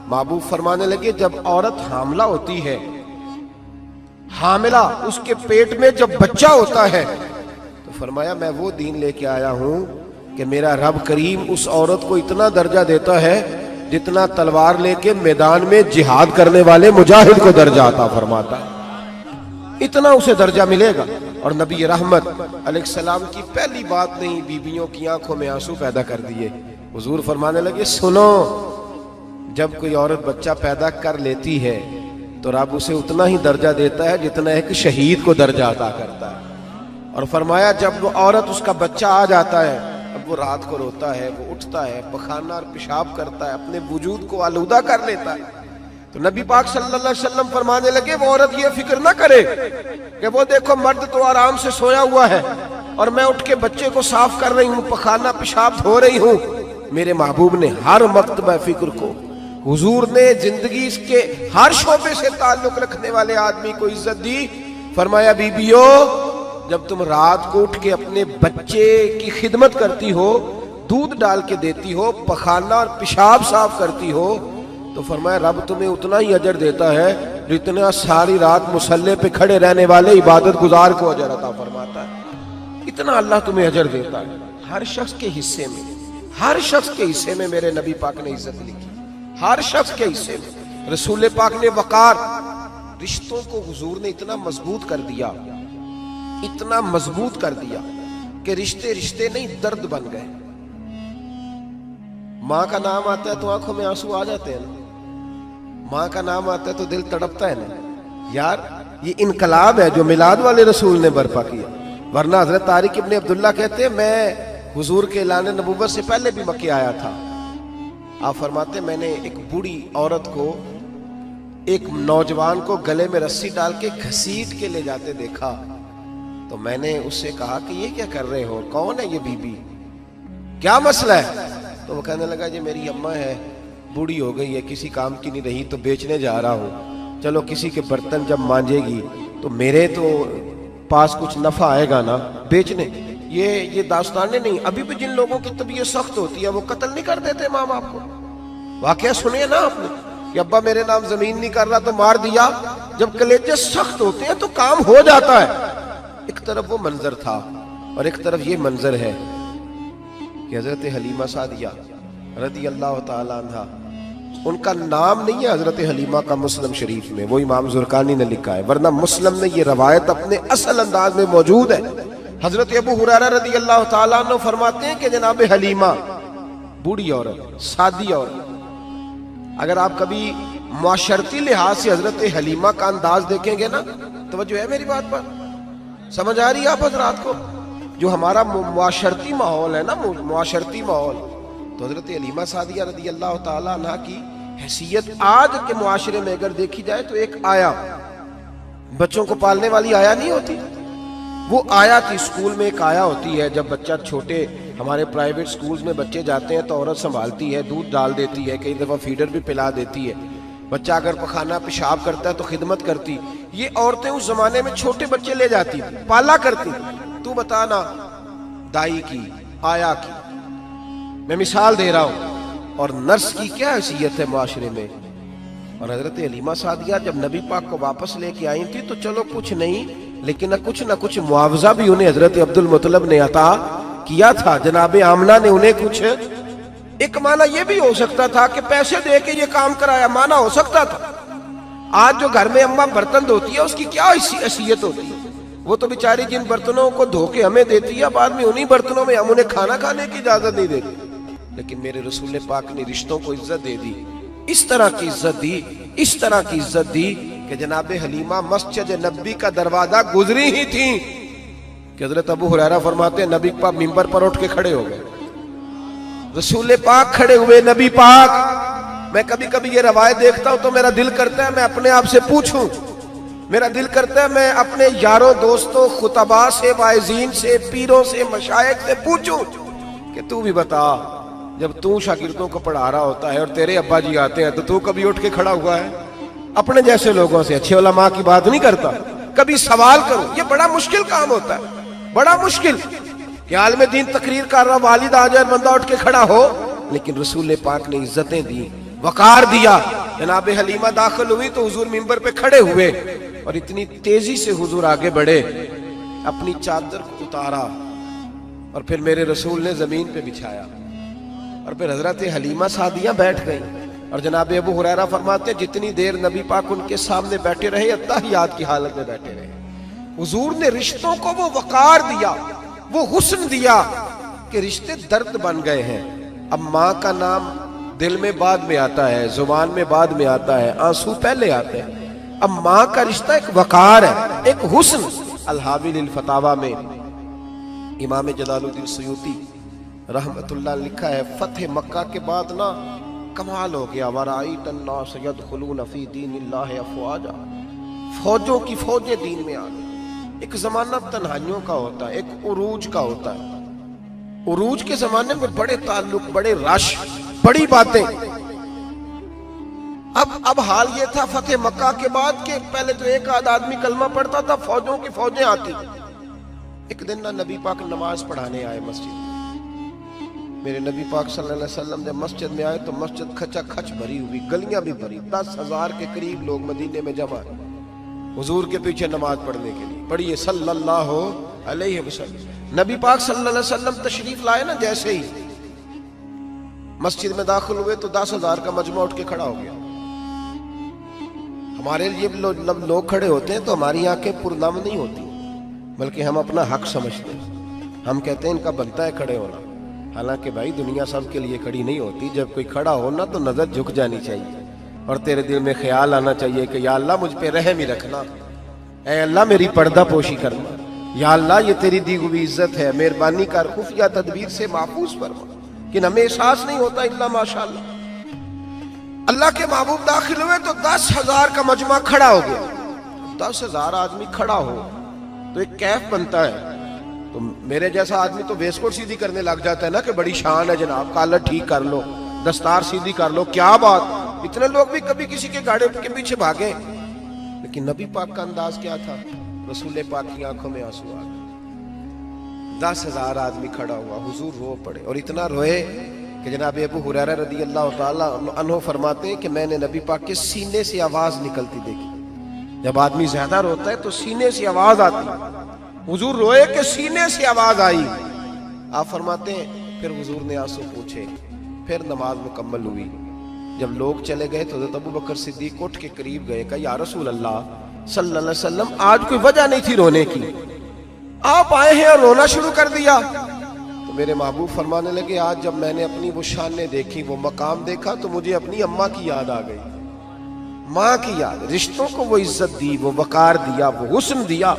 محبوب فرمانے لگے جب عورت حاملہ ہوتی ہے، حاملہ اس کے پیٹ میں جب بچہ ہوتا ہے، تو فرمایا میں وہ دین لے کے آیا ہوں کہ میرا رب کریم اس عورت کو اتنا درجہ دیتا ہے جتنا تلوار لے کے میدان میں جہاد کرنے والے مجاہد کو درجہ عطا فرماتا ہے، اتنا اسے درجہ ملے گا۔ اور نبی رحمت علیہ السلام کی پہلی بات نہیں بیویوں کی آنکھوں میں آنسو پیدا کر دیے۔ حضور فرمانے لگے سنو، جب کوئی عورت بچہ پیدا کر لیتی ہے تو رب اسے اتنا ہی درجہ دیتا ہے جتنا ایک شہید کو درجہ عطا کرتا ہے۔ اور فرمایا جب وہ عورت اس کا بچہ آ جاتا ہے، اب وہ رات کو روتا ہے، وہ اٹھتا ہے، پخانہ اور پیشاب کرتا ہے، اپنے وجود کو آلودہ کر لیتا ہے، تو نبی پاک صلی اللہ علیہ وسلم فرمانے لگے وہ عورت یہ فکر نہ کرے کہ وہ دیکھو مرد تو آرام سے سویا ہوا ہے اور میں اٹھ کے بچے کو صاف کر رہی ہوں، پخانہ پیشاب دھو رہی ہوں۔ میرے محبوب نے ہر مرتبہ فکر کو، حضور نے زندگی کے ہر شعبے سے تعلق رکھنے والے آدمی کو عزت دی۔ فرمایا بیبیو جب تم رات کو اٹھ کے اپنے بچے کی خدمت کرتی ہو، دودھ ڈال کے دیتی ہو، پخانہ اور پیشاب صاف کرتی ہو، تو فرمایا رب تمہیں اتنا ہی اجر دیتا ہے جتنا ساری رات مصلی پہ کھڑے رہنے والے عبادت گزار کو اجر عطا فرماتا ہے، اتنا اللہ تمہیں اجر دیتا ہے۔ ہر شخص کے حصے میں، ہر شخص کے حصے میں میرے نبی پاک نے عزت لکھی، ہر شخص کے حصے میں۔ رسول پاک نے وقار، رشتوں کو حضور نے اتنا مضبوط کر دیا، اتنا مضبوط کر دیا کہ رشتے رشتے نہیں درد بن گئے۔ ماں کا نام آتا ہے تو آنکھوں میں آنسو آ جاتے ہیں نا، ماں کا نام آتا ہے تو دل تڑپتا ہے نا۔ یار یہ انقلاب ہے جو میلاد والے رسول نے برپا کیا، ورنہ حضرت طارق ابن عبداللہ کہتے ہیں میں حضور کے اعلان نبوت سے پہلے بھی مکے آیا تھا۔ آپ فرماتے میں نے ایک بوڑھی عورت کو، ایک نوجوان کو گلے میں رسی ڈال کے گھسیٹ کے لے جاتے دیکھا، تو میں نے اس سے کہا کہ یہ کیا کر رہے ہو، کون ہے یہ بی بی، کیا مسئلہ ہے؟ تو وہ کہنے لگا یہ میری اماں ہے، بوڑھی ہو گئی ہے، کسی کام کی نہیں رہی تو بیچنے جا رہا ہوں، چلو کسی کے برتن جب مانجے گی تو میرے تو پاس کچھ نفع آئے گا نا بیچنے۔ یہ داستانیں نہیں، ابھی بھی جن لوگوں کی طبیعت سخت ہوتی ہے وہ قتل نہیں کر دیتے ماں باپ کو۔ واقعہ سنیے نا آپ نے کہ ابا میرے نام زمین نہیں کر رہا تو مار دیا۔ جب کلیجے سخت ہوتے ہیں تو کام ہو جاتا ہے۔ ایک طرف وہ منظر تھا اور ایک طرف یہ منظر ہے کہ حضرت حلیمہ سعدیہ رضی اللہ تعالی عنہ، ان کا نام نہیں ہے حضرت حلیمہ کا مسلم شریف میں، وہ امام زرقانی نے لکھا ہے، ورنہ مسلم میں یہ روایت اپنے اصل انداز میں موجود ہے۔ حضرت ابو ہریرہ رضی اللہ تعالیٰ عنہ فرماتے ہیں کہ جناب حلیمہ بوڑھی عورت، سادی عورت، اگر آپ کبھی معاشرتی لحاظ سے حضرت حلیمہ کا انداز دیکھیں گے نا، توجہ ہے میری بات پر، سمجھ آ رہی ہے آپ حضرات کو؟ جو ہمارا معاشرتی ماحول ہے نا، معاشرتی ماحول، تو حضرت حلیمہ سعدیہ رضی اللہ تعالیٰ عنہ کی حیثیت آج کے معاشرے میں اگر دیکھی جائے تو ایک آیا، بچوں کو پالنے والی آیا نہیں ہوتی، وہ آیا تھی۔ اسکول میں ایک آیا ہوتی ہے، جب بچہ چھوٹے ہمارے پرائیویٹ سکولز میں بچے جاتے ہیں تو عورت سنبھالتی ہے، دودھ ڈال دیتی ہے، کئی دفعہ فیڈر بھی پلا دیتی ہے، بچہ اگر پخانہ پیشاب کرتا ہے تو خدمت کرتی۔ یہ عورتیں اس زمانے میں چھوٹے بچے لے جاتی، پالا کرتی۔ تو بتانا دائی کی، آیا کی، میں مثال دے رہا ہوں، اور نرس کی کیا حیثیت ہے معاشرے میں۔ اور حضرت حلیمہ سعدیہ جب نبی پاک کو واپس لے کے آئی تھی تو چلو کچھ نہیں، لیکن نہ کچھ معاوضہ بھی انہیں حضرت عبد المطلب نے عطا کیا تھا، جناب آمنہ نے انہیں کچھ، ایک معنی یہ بھی ہو سکتا تھا کہ پیسے دے کے یہ کام کرایا، معنی ہو سکتا تھا۔ آج جو گھر میں اماں برتن دھوتی ہے اس کی کیا حیثیت ہوتی ہے، وہ تو بیچاری جن برتنوں کو دھو کے ہمیں دیتی ہے، بعد میں انہی برتنوں میں ہم انہیں کھانا کھانے کی اجازت نہیں دیتے، لیکن میرے رسول پاک نے رشتوں کو عزت دے دی، اس طرح کی عزت دی، اس طرح کی عزت دی کہ جناب حلیمہ مسجد نبی کا دروازہ گزری ہی تھی کہ حضرت ابو ہریرہ فرماتے ہیں نبی پاک ممبر پر اٹھ کے کھڑے ہو گئے، رسول پاک کھڑے ہوئے، نبی پاک۔ میں کبھی کبھی یہ روایت دیکھتا ہوں تو میرا دل کرتا ہے میں اپنے آپ سے پوچھوں، میرا دل کرتا ہے میں اپنے یاروں دوستوں خطباء سے، واعظین سے، پیروں سے، مشائخ سے پوچھوں کہ تو بھی بتا، جب تو شاگردوں کو پڑھا رہا ہوتا ہے اور تیرے ابا جی آتے ہیں تو کبھی اٹھ کے کھڑا ہوا ہے؟ اپنے جیسے لوگوں سے، اچھے علماء کی بات نہیں کرتا، کبھی سوال کرو۔ یہ بڑا مشکل کام ہوتا ہے، بڑا مشکل کہ عالم دین تقریر کر رہا، والد آ جائے، بندہ اٹھ کے کھڑا ہو، لیکن رسول پاک نے عزتیں دی، وقار دیا، جناب حلیمہ داخل ہوئی تو حضور منبر پہ کھڑے ہوئے اور اتنی تیزی سے حضور آگے بڑھے، اپنی چادر کو اتارا اور پھر میرے رسول نے زمین پہ بچھایا، اور پھر حضرت حلیمہ سعدیہ بیٹھ گئیں۔ اور جناب ابو ہریرہ فرماتے ہیں جتنی دیر نبی پاک ان کے سامنے بیٹھے رہے اتحیات کی حالت میں بیٹھے رہے۔ حضور نے رشتوں کو وہ وقار دیا، وہ حسن دیا کہ رشتے درد بن گئے ہیں۔ اب ماں کا نام دل میں بعد میں آتا ہے، زبان میں بعد میں آتا ہے، آنسو پہلے آتے ہیں۔ اب ماں کا رشتہ ایک وقار ہے، ایک حسن۔ الحاوی للفتاوی میں امام جلال الدین سیوطی رحمت اللہ نے لکھا ہے فتح مکہ کے بعد نا کمال ہو گیا، وَرَأَيْتَ النَّاسَ يَدْخُلُونَ فِي دِينِ اللَّهِ أَفْوَاجًا، فوجوں کی فوجیں دین میں آ گئی۔ ایک زمانہ تنہائیوں کا ہوتا ہے، ایک عروج کا ہوتا ہے۔ عروج کے زمانے میں بڑے تعلق، بڑے رش، بڑی باتیں۔ اب حال یہ تھا فتح مکہ کے بعد کہ پہلے تو ایک آدھ آدمی کلمہ پڑھتا تھا، فوجوں کی فوجیں آتی۔ ایک دن نہ نبی پاک نماز پڑھانے آئے مسجد میں۔ میرے نبی پاک صلی اللہ علیہ وسلم نے مسجد میں آئے تو مسجد کھچا کھچ بھری ہوئی، گلیاں بھی بھری، 10,000 کے قریب لوگ مدینے میں جمع ہیں حضور کے پیچھے نماز پڑھنے کے لیے۔ پڑھیے صلی اللہ علیہ وسلم۔ نبی پاک صلی اللہ علیہ وسلم تشریف لائے نا، جیسے ہی مسجد میں داخل ہوئے تو 10,000 کا مجمع اٹھ کے کھڑا ہو گیا۔ ہمارے لیے لوگ کھڑے ہوتے ہیں تو ہماری آنکھیں پرنم نہیں ہوتی، بلکہ ہم اپنا حق سمجھتے ہیں۔ ہم کہتے ہیں ان کا بنتا ہے کھڑے ہونا، حالانکہ بھائی دنیا سب کے لیے کھڑی نہیں ہوتی۔ جب کوئی کھڑا ہونا تو نظر جھک جانی چاہیے اور تیرے دل میں خیال آنا چاہیے کہ یا اللہ مجھ پہ رحم ہی رکھنا، اے اللہ میری پردہ پوشی کرنا، یا اللہ یہ تیری دی ہوئی عزت ہے، مہربانی کر خفیہ تدبیر سے محفوظ فرما۔ کہ ہمیں احساس نہیں ہوتا الا ماشاءاللہ۔ اللہ کے محبوب داخل ہوئے تو 10,000 کا مجمع کھڑا ہو گیا۔ 10,000 آدمی کھڑا ہو تو ایک کیف بنتا ہے، تو میرے جیسا آدمی تو ویس کوٹ سیدھی کرنے لگ جاتا ہے نا کہ بڑی شان ہے جناب، کالر ٹھیک کر لو، دستار سیدھی کر لو، کیا بات۔ اتنے لوگ بھی کبھی کسی کے گاڑے کے پیچھے بھاگے، لیکن نبی پاک کا انداز کیا تھا؟ رسول پاک کی آنکھوں میں آنسو آ گئے۔ 10,000 آدمی کھڑا ہوا، حضور رو پڑے، اور اتنا روئے کہ جناب ابو ہریرہ رضی اللہ تعالیٰ عنہ فرماتے ہیں کہ میں نے نبی پاک کے سینے سے آواز نکلتی دیکھی۔ جب آدمی زیادہ روتا ہے تو سینے سے آواز آتی، حضور روئے کہ سینے سے آواز آئی۔ آپ فرماتے ہیں پھر حضور نے آنسو پوچھے، پھر نماز مکمل ہوئی۔ جب لوگ چلے گئے تو حضرت ابو بکر صدیق اٹھ کے قریب گئے، کہا یا رسول اللہ صلی اللہ علیہ وسلم آج کوئی وجہ نہیں تھی رونے کی، آپ آئے ہیں اور رونا شروع کر دیا۔ تو میرے محبوب فرمانے لگے آج جب میں نے اپنی وہ شانیں دیکھی، وہ مقام دیکھا تو مجھے اپنی اماں کی یاد آ گئی، ماں کی یاد۔ رشتوں کو وہ عزت دی، وہ وقار دیا، وہ حسن دیا،